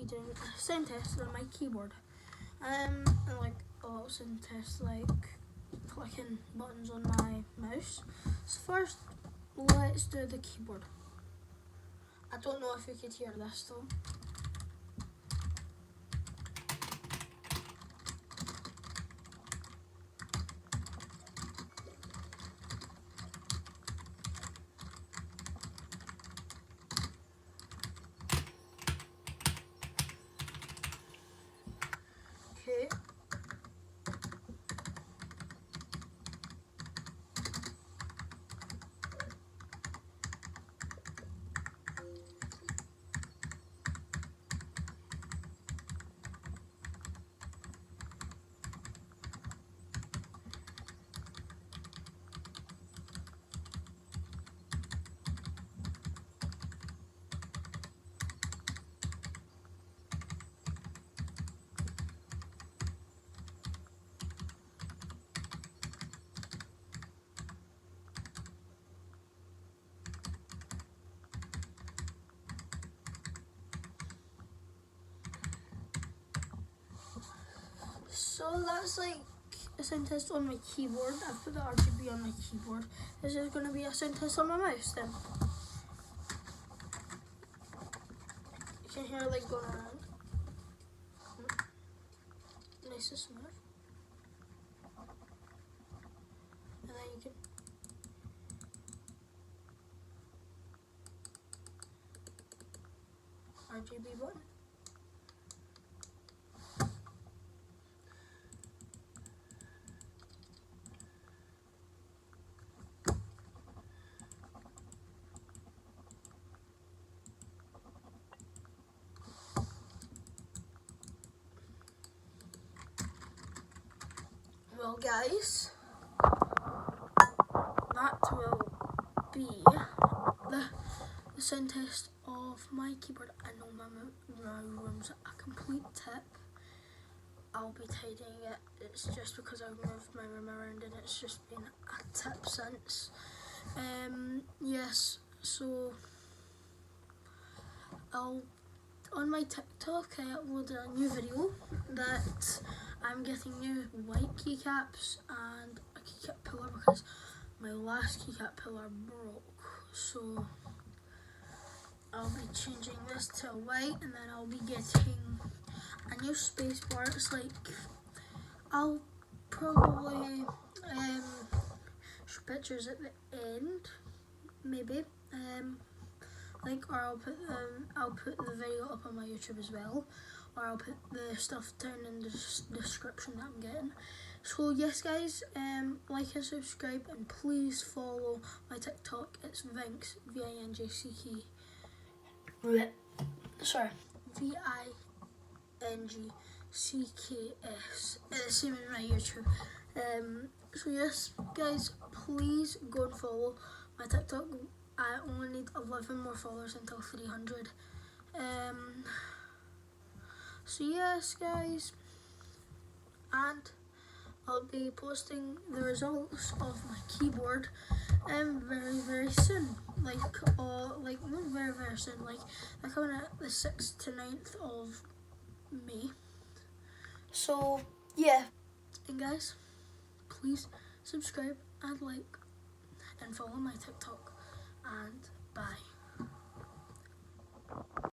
doing a sound test on my keyboard. And like a lot of sound tests, like clicking buttons on my mouse. So first, let's do the keyboard. I don't know if you could hear this though. Okay. So that's like a sound test on my keyboard. I've put the RGB on my keyboard. This is going to be a sound test on my mouse then. You can hear it like going around. Nice and smooth. And then you can RGB button. Well guys, that will be the sound test of my keyboard. I know my room's a complete tip. I'll be tidying it. It's just because I moved my room around and it's just been a tip since. Yes, so on my TikTok I uploaded a new video that I'm getting new white keycaps and a keycap pillar because my last keycap pillar broke. So I'll be changing this to white and then I'll be getting a new space bar. It's like, I'll probably show pictures at the end, maybe. Or I'll put the video up on my YouTube as well, or I'll put the stuff down in the description that I'm getting. So yes guys, like and subscribe and please follow my TikTok. It's Vinks, V-I-N-G-C-K. Sorry, V-I-N-G-C-K-S. It's the same in my YouTube. So yes guys, please go and follow my TikTok. I only need 11 more followers until 300. So yes guys, and I'll be posting the results of my keyboard very soon. Like not very soon, like they're coming out the 6th to 9th of May. So yeah, and guys, please subscribe and like and follow my TikTok, and bye.